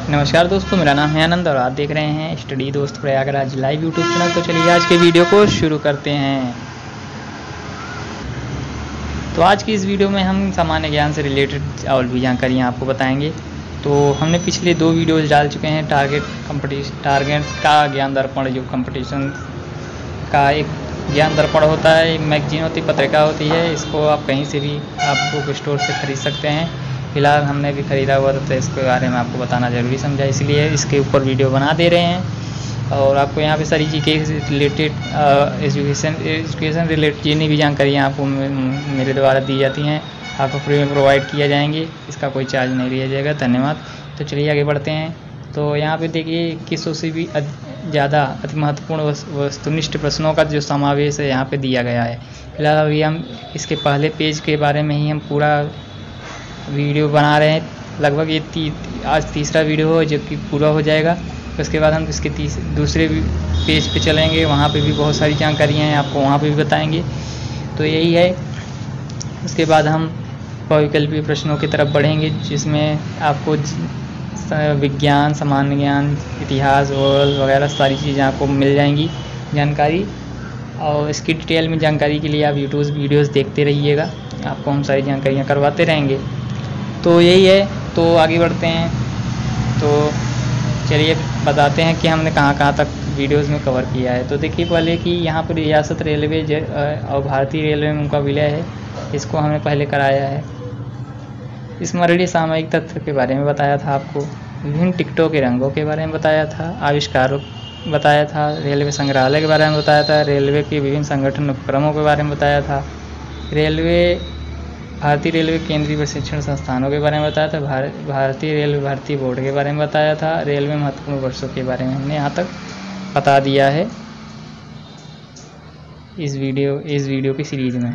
नमस्कार दोस्तों, मेरा नाम है आनंद और आप देख रहे हैं स्टडी दोस्त प्रयागराज लाइव यूट्यूब चैनल। तो चलिए आज के वीडियो को शुरू करते हैं। तो आज की इस वीडियो में हम सामान्य ज्ञान से रिलेटेड और भी जानकारियाँ आपको बताएंगे। तो हमने पिछले 2 वीडियोज़ डाल चुके हैं। टारगेट का ज्ञान दर्पण, जो कंपटीशन का एक ज्ञान दर्पण होता है, एक मैगजीन होती, पत्रिका होती है। इसको आप कहीं से भी आप बुक स्टोर से खरीद सकते हैं। फिलहाल हमने भी ख़रीदा हुआ था, तो इसके बारे में आपको बताना ज़रूरी समझा, इसलिए इसके ऊपर वीडियो बना दे रहे हैं। और आपको यहाँ पे सारी चीज़ें रिलेटेड एजुकेशन रिलेटेड जितनी भी जानकारियाँ आपको मेरे द्वारा दी जाती हैं, आपको फ्री में प्रोवाइड किया जाएंगे। इसका कोई चार्ज नहीं लिया जाएगा। धन्यवाद। तो चलिए आगे बढ़ते हैं। तो यहाँ पे देखिए 2100 से भी ज़्यादा अति महत्वपूर्ण वस्तुनिष्ठ प्रश्नों का जो समावेश है यहाँ पे दिया गया है। फिलहाल अभी हम इसके पहले पेज के बारे में ही हम पूरा वीडियो बना रहे हैं। लगभग ये आज तीसरा वीडियो हो जो कि पूरा हो जाएगा। उसके बाद हम इसके दूसरे पेज पे चलेंगे। वहाँ पे भी बहुत सारी जानकारियाँ हैं, आपको वहाँ पे भी बताएंगे। तो यही है। उसके बाद हम बहुविकल्पीय प्रश्नों की तरफ बढ़ेंगे, जिसमें आपको विज्ञान, सामान्य ज्ञान, इतिहास, भूगोल वगैरह सारी चीज़ें आपको मिल जाएंगी जानकारी। और इसकी डिटेल में जानकारी के लिए आप यूट्यूब वीडियोज़ देखते रहिएगा, आपको हम सारी जानकारियाँ करवाते रहेंगे। तो यही है। तो आगे बढ़ते हैं। तो चलिए बताते हैं कि हमने कहाँ कहाँ तक वीडियोस में कवर किया है। तो देखिए पहले कि यहाँ पर रियासत रेलवे और भारतीय रेलवे में उनका विलय है, इसको हमने पहले कराया है। स्मरणीय सामयिक तथ्य के बारे में बताया था आपको, विभिन्न टिकटों के रंगों के बारे में बताया था, आविष्कारों बताया था, रेलवे संग्रहालय के बारे में बताया था, रेलवे के विभिन्न संगठन उपक्रमों के बारे में बताया था, भारतीय रेलवे केंद्रीय प्रशिक्षण संस्थानों के बारे में बताया था, भारतीय रेलवे भर्ती बोर्ड के बारे में बताया था, रेलवे महत्वपूर्ण वर्षों के बारे में हमने यहाँ तक बता दिया है इस वीडियो की सीरीज़ में।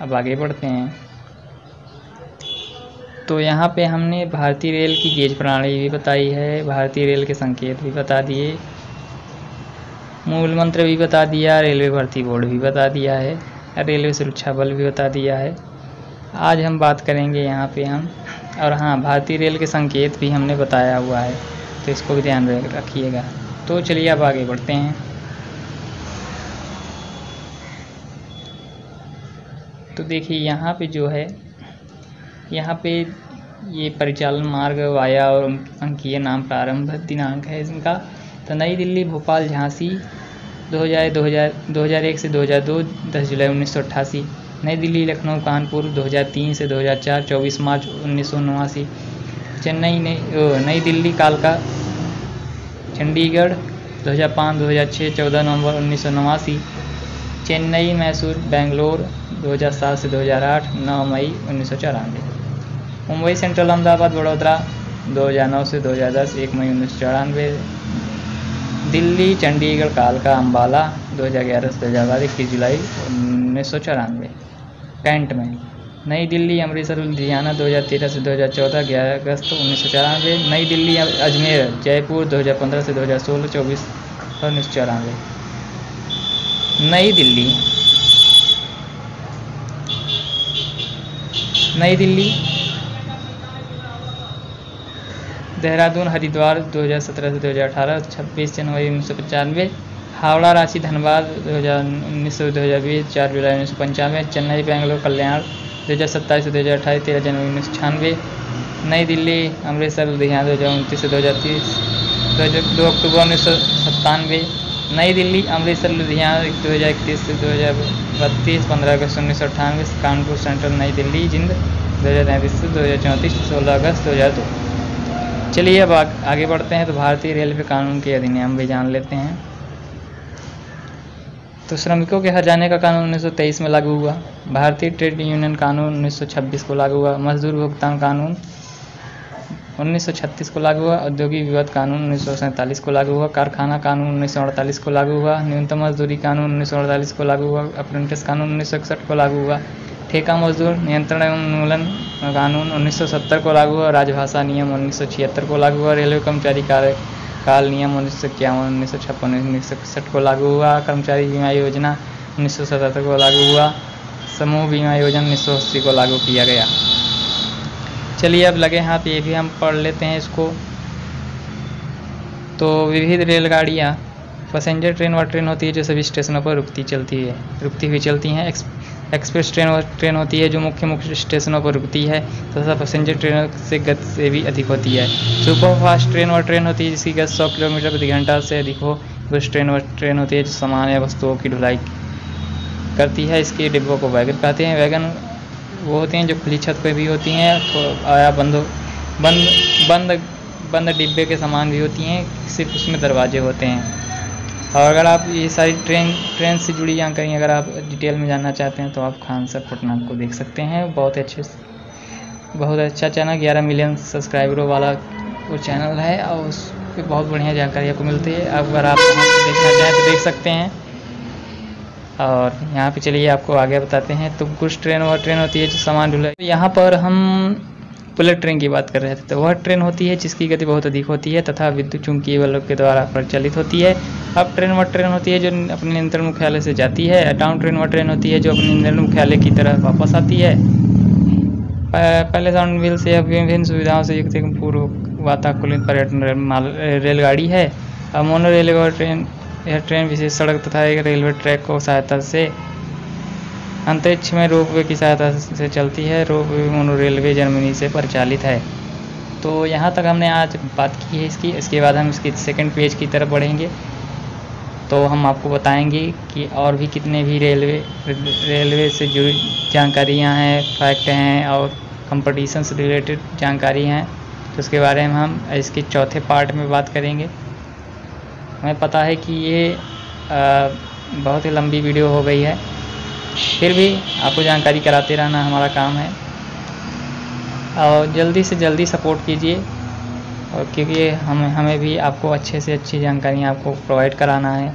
अब आगे बढ़ते हैं। तो यहाँ पे हमने भारतीय रेल की गेज प्रणाली भी बताई है, भारतीय रेल के संकेत भी बता दिए, मूल मंत्र भी बता दिया, रेलवे भर्ती बोर्ड भी बता दिया है, रेलवे सुरक्षा बल भी बता दिया है। आज हम बात करेंगे यहाँ पे और हाँ, भारतीय रेल के संकेत भी हमने बताया हुआ है, तो इसको भी ध्यान रखिएगा। तो चलिए अब आगे बढ़ते हैं। तो देखिए यहाँ पे जो है, यहाँ पे ये परिचालन मार्ग, वाया और अंकीय नाम, प्रारंभ दिनांक है इनका। तो नई दिल्ली, भोपाल, झांसी 2001 से 2002 10 जुलाई 1988। नई दिल्ली, लखनऊ, कानपुर 2003 से 2004 24 मार्च 1989। नई दिल्ली, कालका, चंडीगढ़ 2005-2006 14 नवंबर 1989। चेन्नई, मैसूर, बेंगलोर 2007 से 2008 9 मई 1994। मुंबई सेंट्रल, अहमदाबाद, वडोदरा 2009 से 2010 1 मई 1994। दिल्ली, चंडीगढ़, कालका, अम्बाला 2011 से 2012 21 जुलाई 1994। कैंट में नई दिल्ली, अमृतसर, लुधियाना 2013 से 2014 11 अगस्त 1994। नई दिल्ली, अजमेर, जयपुर 2015 से 2016 24 और 1994। नई दिल्ली, देहरादून, हरिद्वार 2017 से 2018 26 जनवरी 1995। हावड़ा, रांची, धनबाद 2019 से 2020 4 जुलाई 1995। चेन्नई, बेंगलोर, कल्याण 2027 से 2028 13 जनवरी 1996। नई दिल्ली, अमृतसर, लुधियाना 2029 से 2030 2 अक्टूबर 1997। नई दिल्ली, अमृतसर, लुधियाना 2031 से 2032 15 अगस्त 1998। कानपुर सेंट्रल, नई दिल्ली, जिंद 2033 से 2034 16 अगस्त 2002। चलिए अब आगे बढ़ते हैं। तो भारतीय रेलवे कानून के अधिनियम भी जान लेते हैं। तो श्रमिकों के हर्जाने का कानून 1923 में लागू हुआ। भारतीय ट्रेड यूनियन कानून 1926 को लागू हुआ। मजदूर भुगतान कानून 1936 को लागू हुआ। औद्योगिक विवाद कानून 1947 को लागू हुआ। कारखाना कानून 1948 को लागू हुआ। न्यूनतम मजदूरी कानून 1948 को लागू हुआ। अप्रेंटिस कानून 1961 को लागू हुआ। ठेका मजदूर नियंत्रण एवं उन्मूलन कानून 1970 को लागू हुआ। राजभाषा नियम 1976 को लागू हुआ। रेलवे कर्मचारी कार्यकाल नियम 1951 1956 1961 को लागू हुआ। कर्मचारी बीमा योजना 1977 को लागू हुआ। समूह बीमा योजना 1980 को लागू किया गया। चलिए अब लगे हाथ ये भी हम पढ़ लेते हैं इसको। तो विविध रेलगाड़ियाँ पैसेंजर ट्रेन वह ट्रेन होती है जो सभी स्टेशनों पर रुकती हुई चलती हैं। एक्सप्रेस ट्रेन वह ट्रेन होती है जो मुख्य स्टेशनों पर रुकती है तथा पैसेंजर ट्रेनों से गति से भी अधिक होती है। सुपर फास्ट ट्रेन वह ट्रेन होती है जिसकी गति 100 किलोमीटर प्रति घंटा से अधिक हो। बस ट्रेन वह ट्रेन होती है जो सामान या वस्तुओं की ढुलाई करती है। इसके डिब्बों को वैगन कहते हैं। वैगन वो होते हैं जो खुली छत पर भी होती हैं या बंद डिब्बे के समान भी होती हैं, सिर्फ उसमें दरवाजे होते हैं। और अगर आप ये सारी ट्रेन से जुड़ी जानकारी अगर आप डिटेल में जानना चाहते हैं तो आप खान सर पटना को देख सकते हैं। बहुत अच्छा चैनल, 11 मिलियन सब्सक्राइबरों वाला वो चैनल है और उस पर बहुत बढ़िया जानकारी आपको मिलती है। अगर आप वहाँ से देखना चाहें तो देख सकते हैं। और यहाँ पे चलिए आपको आगे बताते हैं। तो कुछ ट्रेन वह ट्रेन होती है जो सामान ढुलाई। यहाँ पर हम बुलेट ट्रेन की बात कर रहे थे। तो वह ट्रेन होती है जिसकी गति बहुत अधिक होती है तथा विद्युत चुंबकीय बलों के द्वारा प्रचलित होती है। अप ट्रेन वह ट्रेन होती है जो अपने नियंत्रण मुख्यालय से जाती है। डाउन ट्रेन वह ट्रेन होती है जो अपने नियंत्रण मुख्यालय की तरह वापस आती है। पहले साउंड व्हील से विभिन्न सुविधाओं से युक्त एक पूर्व वातानुकूलित पर्यटन रेलगाड़ी है। अब मोनो रेलवे वह ट्रेन, यह ट्रेन विशेष सड़क तथा एक रेलवे ट्रैक को सहायता से अंतरिक्ष में रोपवे की सहायता से चलती है। रोपवे मोनो रेलवे जर्मनी से परिचालित है। तो यहाँ तक हमने आज बात की है इसकी। इसके बाद हम इसकी सेकंड पेज की तरफ बढ़ेंगे तो हम आपको बताएंगे कि और भी कितने भी रेलवे से जुड़ी जानकारियाँ हैं, फैक्ट हैं और कंपटीशन से रिलेटेड जानकारी हैं। तो उसके बारे में हम इसके चौथे पार्ट में बात करेंगे। हमें पता है कि ये बहुत ही लंबी वीडियो हो गई है, फिर भी आपको जानकारी कराते रहना हमारा काम है। और जल्दी से जल्दी सपोर्ट कीजिए और क्योंकि हमें भी आपको अच्छे से अच्छी जानकारी आपको प्रोवाइड कराना है।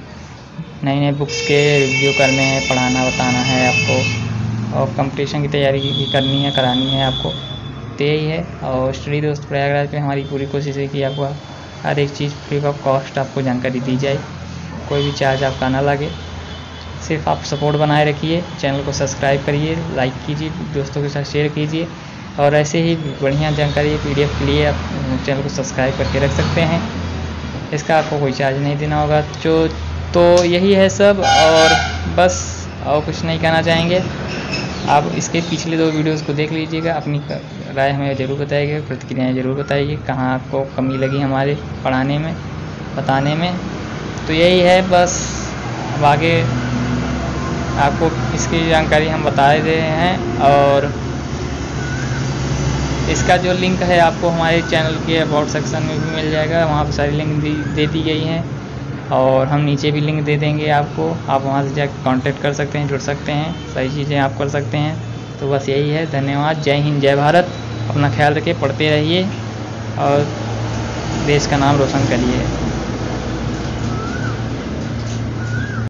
नई बुक्स के रिव्यू करने हैं, पढ़ाना बताना है आपको और कंपटीशन की तैयारी भी करनी है, करानी है आपको। तो यही है। और स्टडी दोस्त प्रयागराज पे हमारी पूरी कोशिश है कि आपको हर एक चीज़ फ्री ऑफ कॉस्ट आपको जानकारी दी जाए, कोई भी चार्ज आपका ना लगे। सिर्फ आप सपोर्ट बनाए रखिए, चैनल को सब्सक्राइब करिए, लाइक कीजिए, दोस्तों के साथ शेयर कीजिए। और ऐसे ही बढ़िया जानकारी PDF के लिए आप चैनल को सब्सक्राइब करके रख सकते हैं। इसका आपको कोई चार्ज नहीं देना होगा। तो यही है सब और बस, और कुछ नहीं कहना चाहेंगे। आप इसके पिछले 2 वीडियोज़ को देख लीजिएगा, अपनी राय हमें ज़रूर बताइएगा, प्रतिक्रियाएँ ज़रूर बताइए कहाँ आपको कमी लगी हमारे पढ़ाने में, बताने में। तो यही है बस। अब आगे आपको इसकी जानकारी हम बता रहे हैं और इसका जो लिंक है आपको हमारे चैनल के अबाउट सेक्शन में भी मिल जाएगा। वहाँ पर सारी लिंक दे दी गई हैं और हम नीचे भी लिंक दे देंगे आपको। आप वहाँ से जाकर कांटेक्ट कर सकते हैं, जुड़ सकते हैं, सारी चीज़ें आप कर सकते हैं। तो बस यही है। धन्यवाद। जय हिंद, जय भारत। अपना ख्याल रखिए, पढ़ते रहिए और देश का नाम रोशन करिए।